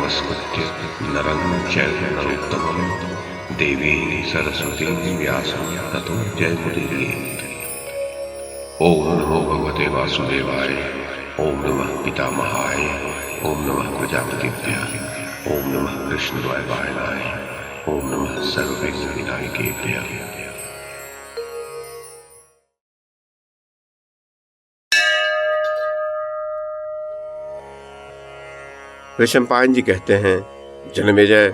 नमस्कृत्य नरं चैव नरोत्तमं देवीं सरस्वतीं व्यासं ततो जयमुदीरयेत्। ओम नमो भगवते वासुदेवाय। ओम नमः पितामहाय। ओम नमः प्रजापतिभ्यः। ओम नमः कृष्णद्वैपायनाय। ओम नमः सर्वविघ्नविनायकेभ्यः। वैशंपायन जी कहते हैं, जन्मेजय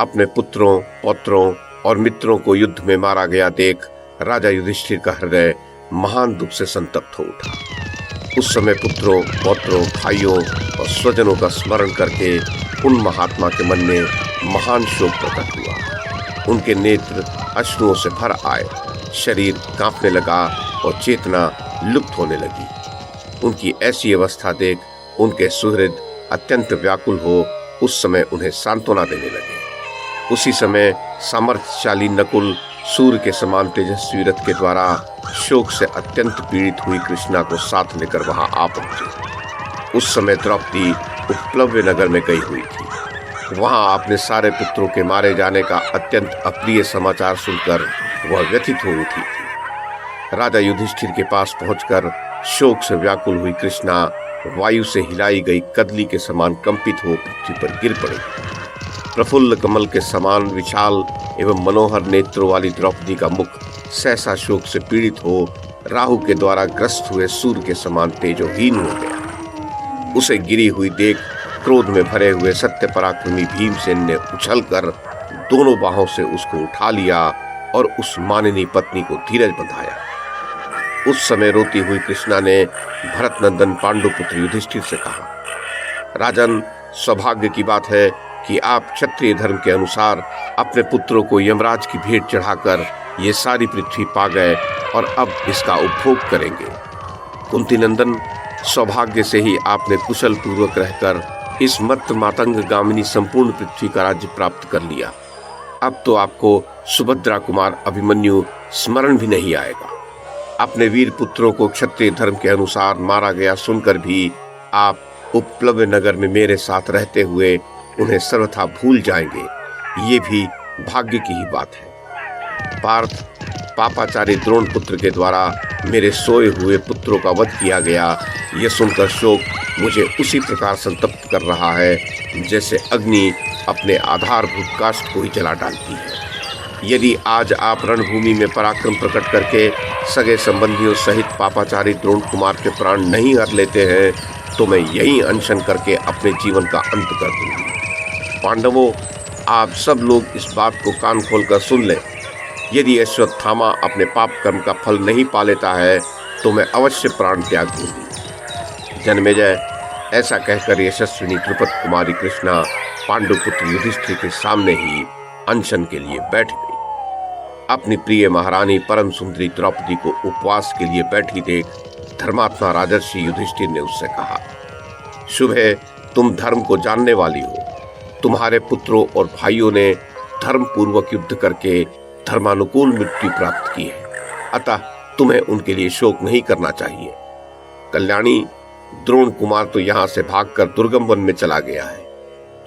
अपने पुत्रों, पौत्रों और मित्रों को युद्ध में मारा गया देख राजा युधिष्ठिर का हृदय महान दुख से संतप्त हो उठा। उस समय पुत्रों, पौत्रों, भाइयों और स्वजनों का स्मरण करके उन महात्मा के मन में महान शोक प्रकट हुआ। उनके नेत्र अश्रुओं से भर आए, शरीर कांपने लगा और चेतना लुप्त होने लगी। उनकी ऐसी अवस्था देख उनके सुहृद अत्यंत व्याकुल हो उस समय उन्हें सांत्वना देने लगे। उसी समय सामर्थ्यशाली नकुल सूर्य के समान तेजस्वी रथ के द्वारा शोक से अत्यंत पीड़ित हुई कृष्णा को साथ लेकर वहां आ पहुंचे। उस समय द्रौपदी उपप्लव्य नगर में गई हुई थी। वहां अपने सारे पुत्रों के मारे जाने का अत्यंत अप्रिय समाचार सुनकर वह व्यथित हो उठी थी। राजा युधिष्ठिर के पास पहुंचकर शोक से व्याकुल हुई कृष्णा वायु से हिलाई गई कदली के समान कंपित हो पृथ्वी पर गिर पड़ी। प्रफुल्ल कमल के समान विशाल एवं मनोहर नेत्रों वाली द्रौपदी का मुख सहसा शोक से पीड़ित हो राहु के द्वारा ग्रस्त हुए सूर्य के समान तेजोहीन हो गया। उसे गिरी हुई देख क्रोध में भरे हुए सत्य पराक्रमी भीमसेन ने उछलकर दोनों बाहों से उसको उठा लिया और उस माननी पत्नी को धीरज बंधाया। उस समय रोती हुई कृष्णा ने भरत नंदन पांडुपुत्र युधिष्ठिर से कहा, राजन, सौभाग्य की बात है कि आप क्षत्रिय धर्म के अनुसार अपने पुत्रों को यमराज की भेंट चढ़ाकर ये सारी पृथ्वी पा गए और अब इसका उपभोग करेंगे। कुंती नंदन, सौभाग्य से ही आपने कुशल पूर्वक रहकर इस मत्त मातंग गामिनी संपूर्ण पृथ्वी का राज्य प्राप्त कर लिया। अब तो आपको सुभद्रा कुमार अभिमन्यु स्मरण भी नहीं आएगा। अपने वीर पुत्रों को क्षत्रिय धर्म के अनुसार मारा गया सुनकर भी आप उपप्लव्य नगर में मेरे साथ रहते हुए उन्हें सर्वथा भूल जाएंगे। ये भी भाग्य की ही बात है। पार्थ, पापाचारी द्रोण पुत्र के द्वारा मेरे सोए हुए पुत्रों का वध किया गया, ये सुनकर शोक मुझे उसी प्रकार संतप्त कर रहा है जैसे अग्नि अपने आधारभूत काष्ठ को ही जला डालती है। यदि आज आप रणभूमि में पराक्रम प्रकट करके सगे संबंधियों सहित पापाचारी द्रोण कुमार के प्राण नहीं हर लेते हैं तो मैं यही अनशन करके अपने जीवन का अंत कर दूंगी। पांडवों, आप सब लोग इस बात को कान खोलकर सुन लें। यदि अश्वत्थामा अपने पाप कर्म का फल नहीं पा लेता है तो मैं अवश्य प्राण त्याग दूंगी। जन्मेजय, ऐसा कहकर यशस्विनी द्रुपद कुमारी कृष्णा पांडुपुत्र युधिष्ठिर के सामने ही अनशन के लिए बैठ गई। अपनी प्रिय महारानी परम सुंदरी द्रौपदी को उपवास के लिए बैठी देख धर्मात्मा राजर्षि युधिष्ठिर ने उससे कहा, शुभ है, तुम धर्म को जानने वाली हो। तुम्हारे पुत्रों और भाइयों ने धर्म पूर्वक युद्ध करके धर्मानुकूल मृत्यु प्राप्त की है, अतः तुम्हें उनके लिए शोक नहीं करना चाहिए। कल्याणी, द्रोण कुमार तो यहाँ से भागकर दुर्गम वन में चला गया है।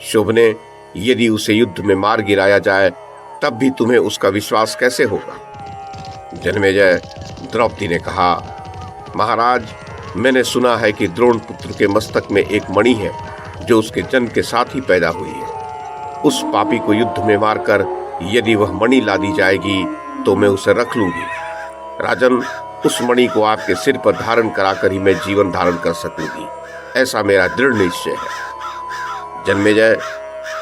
शोभने, यदि उसे युद्ध में मार गिराया जाए तब भी तुम्हें उसका विश्वास कैसे होगा? जन्मेजय, द्रौपदी ने कहा, महाराज, मैंने सुना है कि द्रोण पुत्र के मस्तक में एक मणि है जो उसके जन्म के साथ ही पैदा हुई है। उस पापी को युद्ध में मारकर यदि वह मणि ला दी जाएगी तो मैं उसे रख लूंगी। राजन, उस मणि को आपके सिर पर धारण कराकर ही मैं जीवन धारण कर सकूंगी, ऐसा मेरा दृढ़ निश्चय है। जन्मेजय,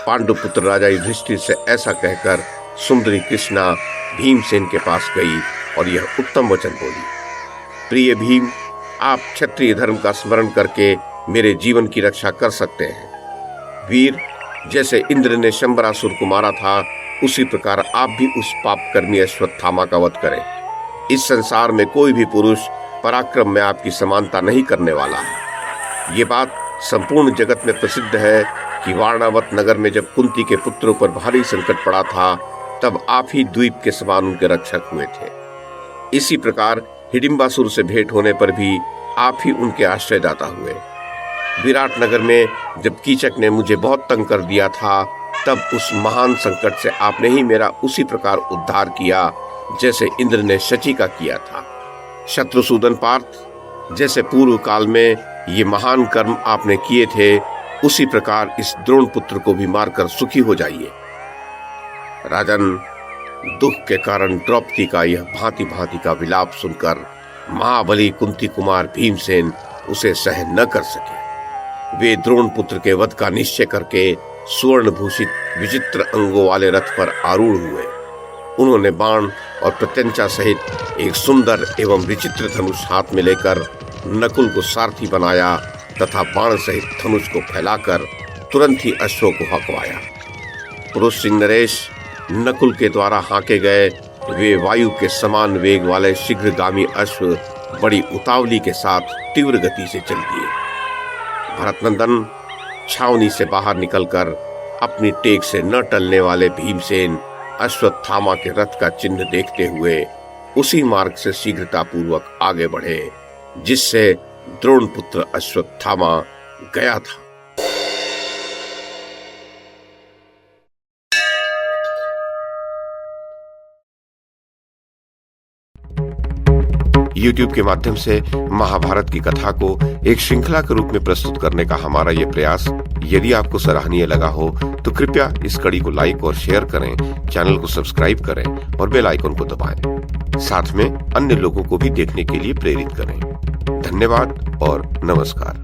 पांडुपुत्र राजा युधिष्ठिर से ऐसा कहकर सुंदरी कृष्णा भीमसेन के पास गई और यह उत्तम वचन बोली, प्रिय भीम, आप क्षत्रिय धर्म का स्मरण करके मेरे जीवन की रक्षा कर सकते हैं। वीर, जैसे इंद्र ने शंबरासुर को मारा था उसी प्रकार आप भी उस पापकर्मी अश्वत्थामा का वध करें। इस संसार में कोई भी पुरुष पराक्रम में आपकी समानता नहीं करने वाला है। ये बात संपूर्ण जगत में प्रसिद्ध है कि वारणावत नगर में जब कुंती के पुत्रों पर भारी संकट पड़ा था तब आप ही द्वीप के समान उनके रक्षक हुए थे। इसी प्रकार हिडिंबासुर से भेंट होने पर भी आप ही उनके आश्रयदाता हुए। विराटनगर में जब कीचक ने मुझे बहुत तंग कर दिया था, तब उस महान संकट से आपने ही मेरा उसी प्रकार उद्धार किया जैसे इंद्र ने शची का किया था। शत्रुसूदन पार्थ, जैसे पूर्व काल में ये महान कर्म आपने किए थे, उसी प्रकार इस द्रोण पुत्र को भी मारकर सुखी हो जाइए। राजन, दुख के कारण द्रौपदी का यह भांति भांति का विलाप सुनकर महाबली कुंती कुमार भीमसेन उसे सहन न कर सके। वे द्रोण पुत्र के वध का निश्चय करके स्वर्ण भूषित विचित्र अंगों वाले रथ पर आरूढ़ हुए। उन्होंने बाण और प्रत्यंचा सहित एक सुंदर एवं विचित्र धनुष हाथ में लेकर नकुल को सारथी बनाया तथा बाण सहित धनुष को फैलाकर तुरंत ही अश्वों को हकवाया। पुरुष सिंह नरेश, नकुल के द्वारा हाके गए वे वायु के समान वेग वाले शीघ्रगामी अश्व बड़ी उतावली के साथ तीव्र गति से चल दिए। भरतनंदन, छावनी से बाहर निकलकर अपनी टेक से न टलने वाले भीमसेन अश्वत्थामा के रथ का चिन्ह देखते हुए उसी मार्ग से शीघ्रता पूर्वक आगे बढ़े जिससे द्रोण पुत्र अश्वत्थामा गया था। YouTube के माध्यम से महाभारत की कथा को एक श्रृंखला के रूप में प्रस्तुत करने का हमारा ये प्रयास यदि आपको सराहनीय लगा हो तो कृपया इस कड़ी को लाइक और शेयर करें, चैनल को सब्सक्राइब करें और बेल आइकन को दबाएं। साथ में अन्य लोगों को भी देखने के लिए प्रेरित करें। धन्यवाद और नमस्कार।